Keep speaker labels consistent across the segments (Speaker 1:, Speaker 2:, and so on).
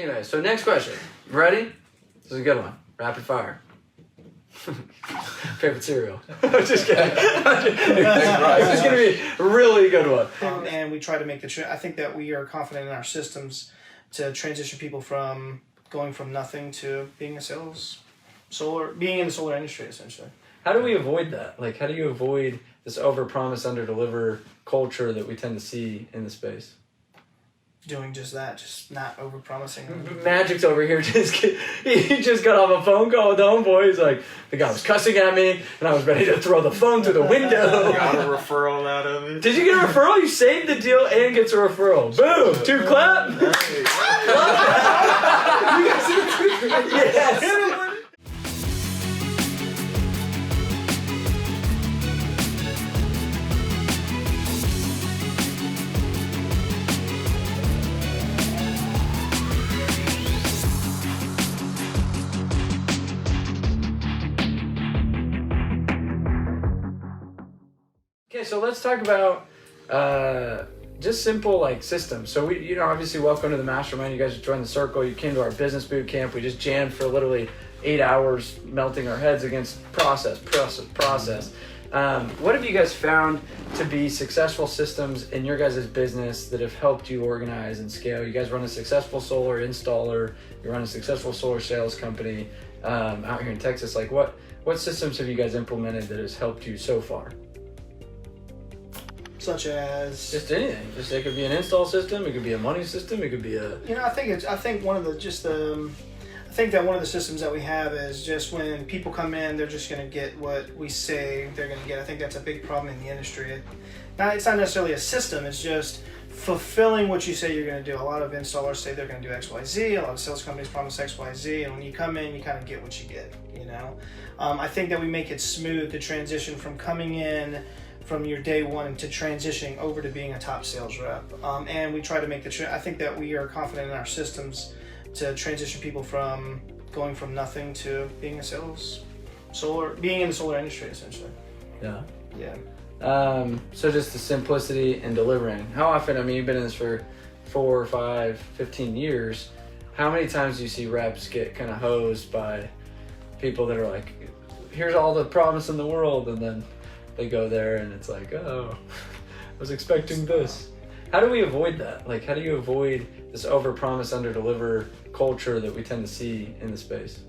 Speaker 1: Anyway, so next question. Ready? This is a good one. Rapid fire. Favorite cereal? I'm just kidding. This is going to be a really good one.
Speaker 2: And we try to make I think that we are confident in our systems to transition people from going from nothing to being being in the solar industry, essentially.
Speaker 1: How do we avoid that? Like, how do you avoid this over-promise, under-deliver culture that we tend to see in the space?
Speaker 2: Doing just that, just not over-promising.
Speaker 1: Magic's over here. He just got off a phone call with the homeboy. He's like, the guy was cussing at me, and I was ready to throw the phone through the window.
Speaker 3: Got a referral out of it.
Speaker 1: Did you get a referral? You saved the deal and gets a referral. Boom! 2 clap. Yes. Okay, so let's talk about just simple like systems. So we, obviously welcome to the mastermind. You guys joined the circle. You came to our business boot camp. We just jammed for literally 8 hours, melting our heads against process. What have you guys found to be successful systems in your guys' business that have helped you organize and scale? You guys run a successful solar installer. You run a successful solar sales company out here in Texas. Like what systems have you guys implemented that has helped you so far?
Speaker 2: Such as
Speaker 1: just anything. It could be an install system. It could be a money system. It could be a.
Speaker 2: I think that one of the systems that we have is just when people come in, they're just going to get what we say they're going to get. I think that's a big problem in the industry. It's not necessarily a system. It's just fulfilling what you say you're going to do. A lot of installers say they're going to do X, Y, Z. A lot of sales companies promise X, Y, Z. And when you come in, you kind of get what you get. I think that we make it smooth to transition from coming in from your day one to transitioning over to being a top sales rep. And we try to make I think that we are confident in our systems to transition people from going from nothing to being being in the solar industry, essentially.
Speaker 1: Yeah.
Speaker 2: Yeah.
Speaker 1: So just the simplicity and delivering. How often, you've been in this for 4, 5, 15 years. How many times do you see reps get kind of hosed by people that are like, here's all the promise in the world, and then they go there and it's like, oh, I was expecting this. How do we avoid that? Like, how do you avoid this over-promise, under-deliver culture that we tend to see in the space?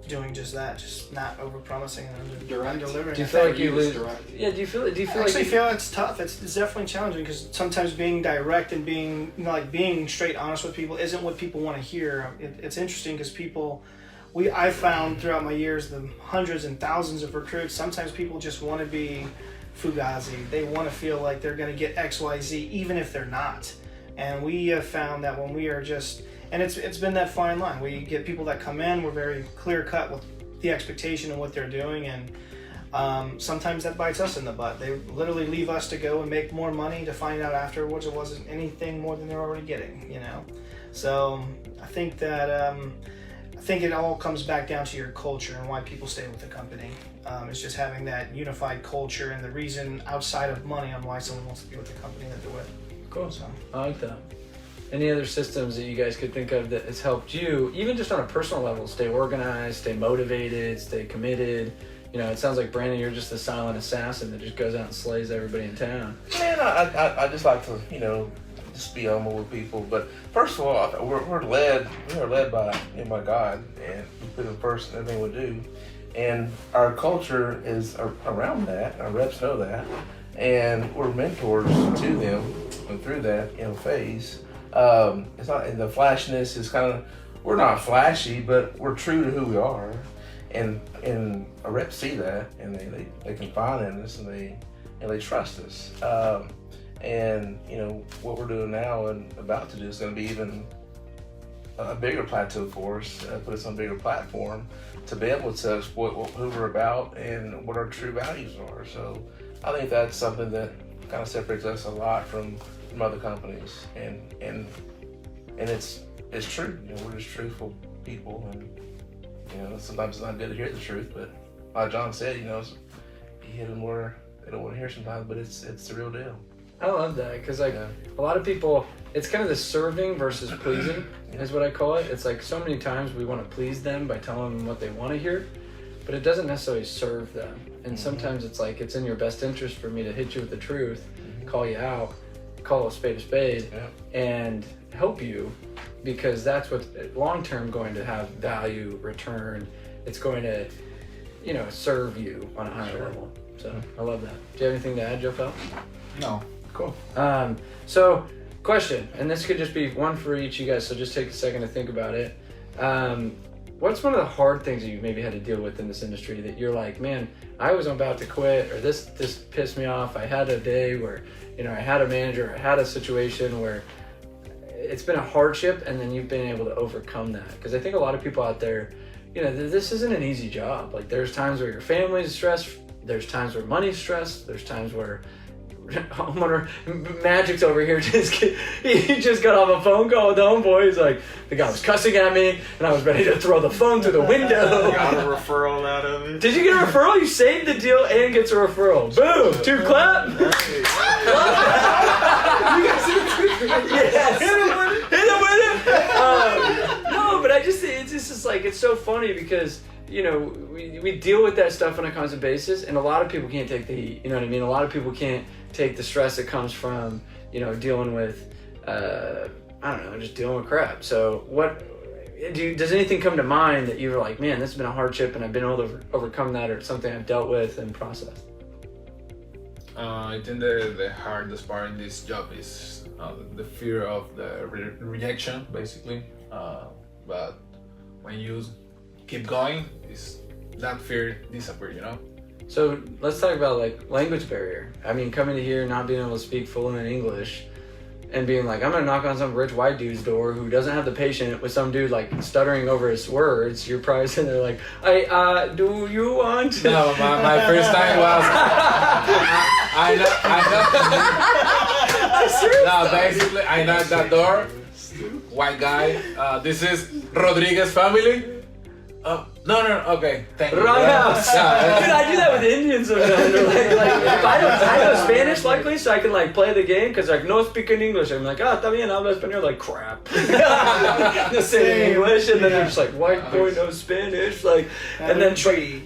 Speaker 2: Doing just that, just not over-promising and under-delivering.
Speaker 1: Do you feel like you lose? Yeah. Do you feel?
Speaker 2: I feel it's tough. It's definitely challenging because sometimes being direct and being being straight honest with people isn't what people want to hear. It's interesting because I found throughout my years, the hundreds and thousands of recruits, sometimes people just want to be fugazi. They want to feel like they're going to get X, Y, Z, even if they're not. And we have found that when we are and it's been that fine line. We get people that come in, we're very clear cut with the expectation of what they're doing, and sometimes that bites us in the butt. They literally leave us to go and make more money to find out afterwards it wasn't anything more than they're already getting, So I think that it all comes back down to your culture and why people stay with the company. It's just having that unified culture and the reason outside of money on why someone wants to be with the company that they're with.
Speaker 1: Cool. So I like that. Any other systems that you guys could think of that has helped you, even just on a personal level, stay organized, stay motivated, stay committed? It sounds like, Brandon, you're just the silent assassin that just goes out and slays everybody in town.
Speaker 3: Man, I just like to, just be humble with people. But first of all, we are led by God, and we put Him first in everything we do. And our culture is around that. Our reps know that, and we're mentors to them and through that phase. It's not, and the flashiness is kind of, we're not flashy, but we're true to who we are, and our reps see that, and they confide in us, and they trust us. And what we're doing now and about to do is going to be even a bigger plateau for us, put us on a bigger platform to be able to tell us who we're about and what our true values are. So I think that's something that kind of separates us a lot from other companies, and it's true. We're just truthful people, and sometimes it's not good to hear the truth, but like John said, you hit them where they don't want to hear sometimes, but it's the real deal.
Speaker 1: I love that because a lot of people it's kind of the serving versus pleasing is what I call it. It's like so many times we want to please them by telling them what they want to hear, but it doesn't necessarily serve them. And sometimes it's like, it's in your best interest for me to hit you with the truth, call you out, call a spade, and help you, because that's what's long-term going to have value, return. It's going to, you know, serve you on a higher level. So I love that. Do you have anything to add, Jofel?
Speaker 4: No.
Speaker 1: Cool. So question, and this could just be one for each of you guys, so just take a second to think about it. What's one of the hard things that you maybe had to deal with in this industry that you're like, man, I was about to quit, or this pissed me off. I had a day where, you know, I had a manager, I had a situation where it's been a hardship, and then you've been able to overcome that. Because I think a lot of people out there, you know, this isn't an easy job. Like, there's times where your family's stressed, there's times where money's stressed, there's times where homeowner Magic's over here he just got off a phone call with the homeboy. He's like, the guy was cussing at me and I was ready to throw the phone through the window.
Speaker 4: Got a referral out of it.
Speaker 1: Did you get a referral? You saved the deal and gets a referral. Boom! 2 clap. Yes. Hit him with it. No, but it's just like, it's so funny because, you know, we deal with that stuff on a constant basis, and a lot of people can't take the heat. You know what I mean? A lot of people can't take the stress that comes from, you know, dealing with, I don't know, just dealing with crap. So does anything come to mind that you were like, man, this has been a hardship and I've been able to overcome that, or something I've dealt with and processed?
Speaker 4: I think the hardest part in this job is the fear of the rejection, basically. But when you keep going, that fear disappears, you know?
Speaker 1: So let's talk about like language barrier. I mean, coming to here, not being able to speak fluent English, and being like, I'm gonna knock on some rich white dude's door who doesn't have the patience with some dude like stuttering over his words. You're probably sitting there like, do you want?
Speaker 4: No, my first time was I know. No, basically I knocked that door. White guy. This is Rodriguez family. No, okay, thank you.
Speaker 1: Wrong house. Dude, I do that with Indians sometimes. They're like if I know Spanish, luckily, so I can like play the game, because like, no speaking English. I'm like, está bien, habla español. Like, crap. Just saying English, and then they're just like, white boy knows Spanish. Like, and then,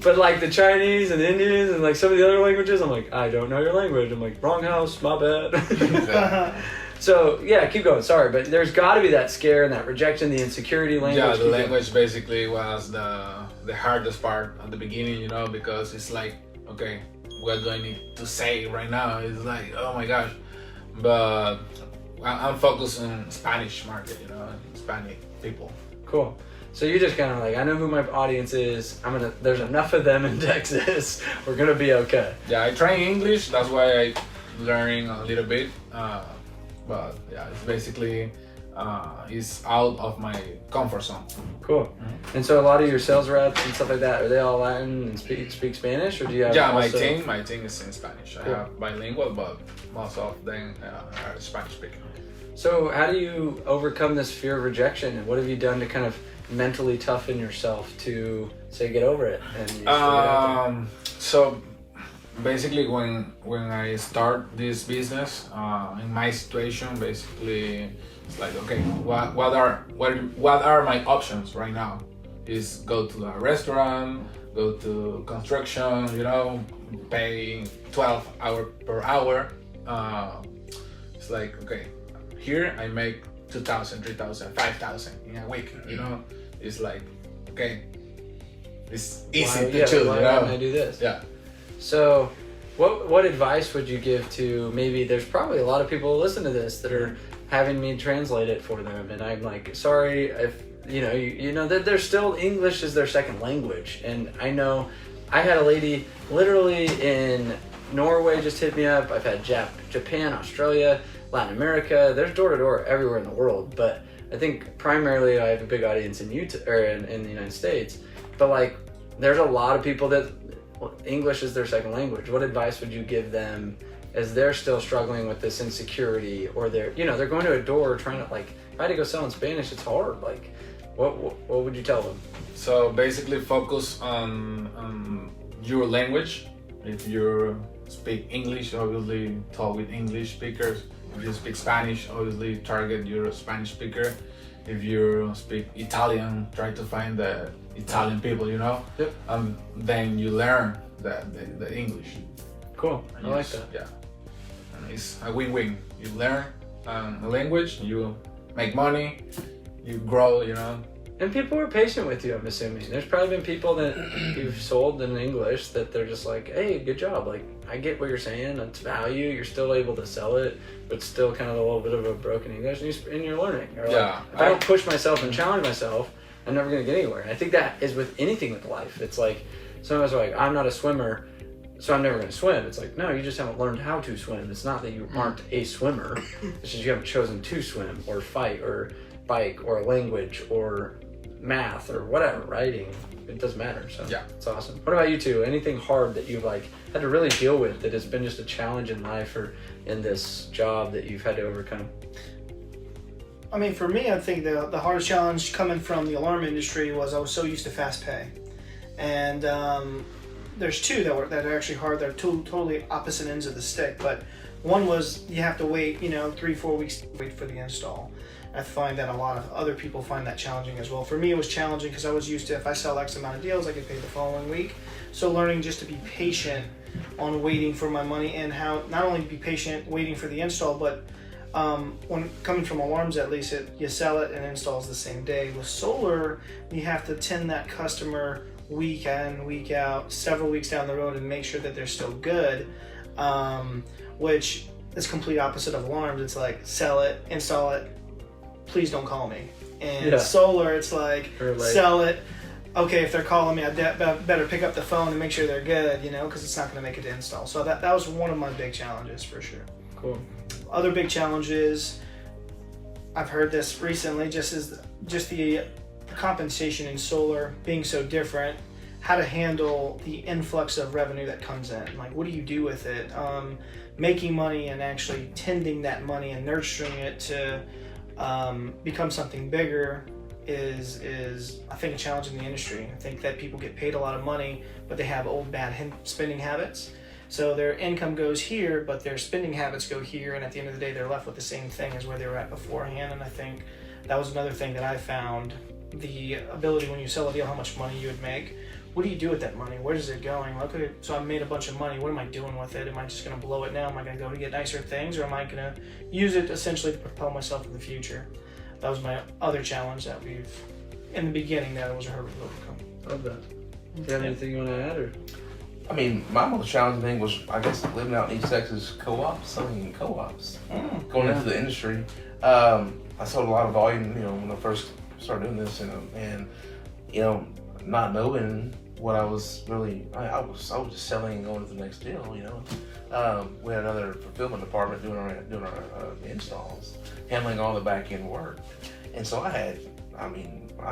Speaker 1: but like the Chinese and Indians and like some of the other languages, I'm like, I don't know your language. I'm like, wrong house, my bad. So yeah, keep going. Sorry, but there's got to be that scare and that rejection, the insecurity language.
Speaker 4: Yeah, the language basically was the hardest part at the beginning, you know, because it's like, okay, what do I need to say right now? It's like, oh my gosh. But I'm focused on Spanish market, you know, Hispanic people.
Speaker 1: Cool. So you're just kind of like, I know who my audience is. There's enough of them in Texas. We're gonna be okay.
Speaker 4: Yeah, I train English. That's why I learning a little bit. But yeah, it's basically it's out of my comfort zone.
Speaker 1: Cool. Mm-hmm. And so a lot of your sales reps and stuff like that, are they all Latin and speak Spanish, or do you have?
Speaker 4: Yeah, my team is in Spanish. Cool. I have bilingual, but most of them are Spanish speaking.
Speaker 1: So how do you overcome this fear of rejection, and what have you done to kind of mentally toughen yourself to say get over it? And
Speaker 4: so basically, when I start this business, in my situation, basically, it's like, okay, what are my options right now? Is go to a restaurant, go to construction, you know, pay 12 hours per hour. It's like, okay, here I make 2,000, 3,000, 5,000 in a week. You know, it's like, okay, it's easy to choose. You know,
Speaker 1: why don't I do this?
Speaker 4: Yeah.
Speaker 1: So, what advice would you give to, maybe there's probably a lot of people who listen to this that are having me translate it for them, and I'm like, sorry if you know that there's still English is their second language, and I know I had a lady literally in Norway just hit me up. I've had Japan, Australia, Latin America. There's door to door everywhere in the world, but I think primarily I have a big audience in Utah or in the United States. But like, there's a lot of people that English is their second language. What advice would you give them as they're still struggling with this insecurity, or they're going to a door trying to, like, if I had to go sell in Spanish, it's hard. Like, what would you tell them?
Speaker 4: So basically focus on your language. If you're speak English, obviously talk with English speakers. If you speak Spanish, obviously target your Spanish speaker. If you speak Italian, try to find the Italian people, you know.
Speaker 1: Yep.
Speaker 4: Then you learn the English.
Speaker 1: Cool. I like that.
Speaker 4: Yeah. And it's a win-win. You learn a language, you make money, you grow, you know.
Speaker 1: And people are patient with you, I'm assuming. There's probably been people that you've sold in English that they're just like, hey, good job. Like, I get what you're saying. It's value. You're still able to sell it, but still kind of a little bit of a broken English, and you're learning. Or like,
Speaker 4: Yeah.
Speaker 1: if I don't push myself and challenge myself, I'm never going to get anywhere. And I think that is with anything with life. It's like, some of us are like, I'm not a swimmer, so I'm never going to swim. It's like, no, you just haven't learned how to swim. It's not that you aren't a swimmer. It's just you haven't chosen to swim or fight or bike or a language or math or whatever, writing. It doesn't matter. So
Speaker 4: Yeah.
Speaker 1: it's awesome. What about you two? Anything hard that you've like had to really deal with that has been just a challenge in life or in this job that you've had to overcome?
Speaker 2: I mean, for me, I think the hardest challenge coming from the alarm industry was I was so used to fast pay. And there's two that are actually hard. They're two totally opposite ends of the stick. But one was you have to wait, 3-4 weeks to wait for the install. I find that a lot of other people find that challenging as well. For me, it was challenging because I was used to, if I sell X amount of deals, I get paid the following week. So learning just to be patient on waiting for my money and how not only be patient waiting for the install, but when coming from alarms, at least you sell it and installs the same day. With solar, you have to tend that customer week in, week out, several weeks down the road and make sure that they're still good, which is complete opposite of alarms. It's like sell it, install it, please don't call me. And solar, it's like sell it. Okay, if they're calling me, I better pick up the phone and make sure they're good, because it's not going to make it to install. So that was one of my big challenges for sure.
Speaker 1: Cool.
Speaker 2: Other big challenges, I've heard this recently, just the compensation in solar being so different, how to handle the influx of revenue that comes in. Like, what do you do with it? Making money and actually tending that money and nurturing it to become something bigger is I think a challenge in the industry. I think that people get paid a lot of money, but they have old bad spending habits. So their income goes here, but their spending habits go here, and at the end of the day, they're left with the same thing as where they were at beforehand. And I think that was another thing that I found, the ability when you sell a deal, how much money you would make. What do you do with that money? Where is it going? Okay, so I made a bunch of money. What am I doing with it? Am I just going to blow it now? Am I going to go to get nicer things, or am I going to use it essentially to propel myself in the future? That was my other challenge that in the beginning, that was a hurdle to overcome.
Speaker 1: Love that. Do you have anything you want to add? Or?
Speaker 3: I mean, my most challenging thing was, I guess, living out in East Texas, co-ops, selling in co-ops, going into the industry. I sold a lot of volume, when I first started doing this, and not knowing what I was really, I was just selling and going to the next deal, We had another fulfillment department doing our installs, handling all the back end work, and so I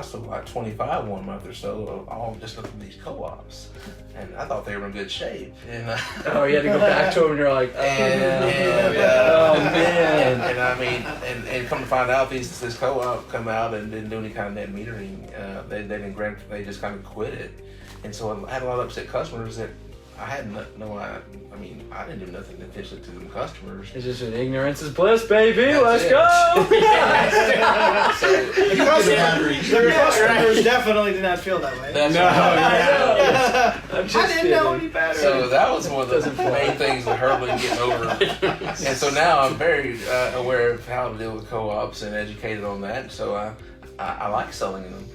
Speaker 3: sold like 25 one month or so of all just looking at these co-ops, and I thought they were in good shape. And
Speaker 1: you had to go back to them, and you're like, oh man.
Speaker 3: And come to find out, this co-op come out and didn't do any kind of net metering. They just kind of quit it, and so I had a lot of upset customers that I had I didn't do nothing intentionally to them customers.
Speaker 1: It's just an ignorance is bliss, baby. Let's go.
Speaker 2: The customers definitely did not feel that way. I didn't know any better.
Speaker 3: So that was one of the main things that hurdling getting over. And so now I'm very aware of how to deal with co-ops and educated on that. So I like selling them,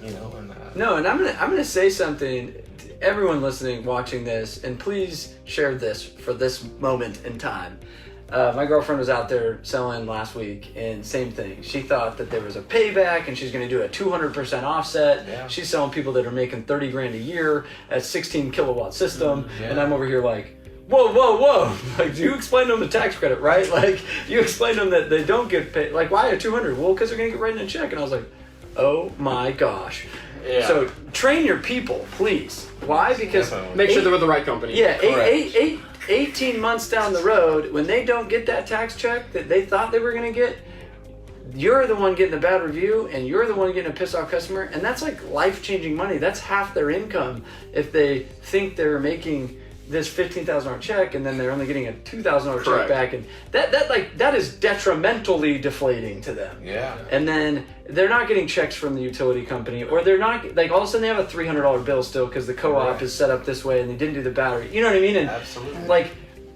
Speaker 1: And I'm gonna say something. Everyone listening, watching this, and please share this for this moment in time. My girlfriend was out there selling last week, and same thing. She thought that there was a payback, and she's going to do a 200% offset.
Speaker 3: Yeah.
Speaker 1: She's selling people that are making $30,000 a year at 16 kilowatt system, and I'm over here like, whoa! Like, you explain to them the tax credit, right? Like, you explain to them that they don't get paid. Like, why a 200? Well, because they're going to get written a check. And I was like, oh my gosh.
Speaker 5: Yeah.
Speaker 1: So train your people, please. Why? Because
Speaker 5: make sure they're with the right company.
Speaker 1: Yeah, 18 months down the road, when they don't get that tax check that they thought they were going to get, you're the one getting a bad review, and you're the one getting a pissed off customer, and that's like life-changing money. That's half their income if they think they're making this $15,000 check, and then they're only getting a $2,000 check
Speaker 4: Correct.
Speaker 1: back, and that is detrimentally deflating to them.
Speaker 3: Yeah.
Speaker 1: And then they're not getting checks from the utility company, or they're not, like, all of a sudden they have a $300 bill still because the co-op
Speaker 3: Right.
Speaker 1: is set up this way and they didn't do the battery. You know what I mean? And
Speaker 3: Absolutely.
Speaker 1: like,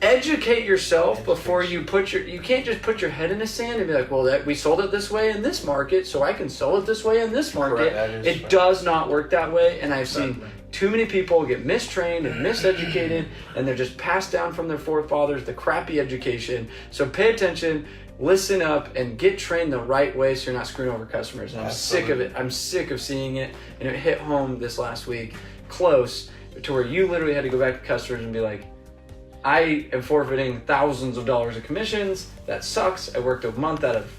Speaker 1: educate yourself before you you can't just put your head in the sand and be like, well, we sold it this way in this market, so I can sell it this way in this market.
Speaker 3: That is
Speaker 1: It
Speaker 3: right.
Speaker 1: does not work that way, and I've seen
Speaker 4: Exactly.
Speaker 1: too many people get mistrained and miseducated, and they're just passed down from their forefathers the crappy education. So pay attention, listen up, and get trained the right way so you're not screwing over customers. And I'm sick of it. I'm sick of seeing it, and it hit home this last week, close to where you literally had to go back to customers and be like, I am forfeiting thousands of dollars of commissions. That sucks. I worked a month out of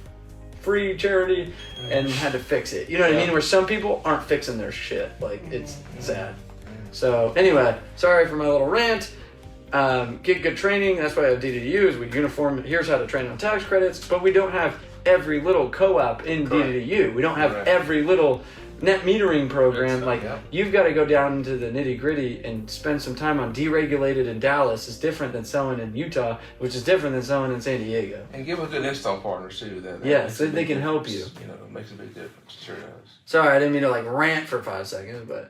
Speaker 1: free charity and had to fix it. You know what I mean? Where some people aren't fixing their shit. Like, it's sad. So anyway, sorry for my little rant. Get good training. That's why I have DDU is we uniform. Here's how to train on tax credits, but we don't have every little co-op in
Speaker 4: Correct.
Speaker 1: DDU. We don't have
Speaker 3: Correct.
Speaker 1: every little net metering program. Like,
Speaker 3: yeah.
Speaker 1: you've got to go down into the nitty gritty and spend some time on deregulated in Dallas. Is different than selling in Utah, which is different than selling in San Diego.
Speaker 3: And give a good install partner too. That
Speaker 1: Yeah,
Speaker 3: makes
Speaker 1: so
Speaker 3: a big
Speaker 1: they can help
Speaker 3: difference. You know, it makes a big difference. Sure does.
Speaker 1: Sorry, I didn't mean to like rant for 5 seconds, but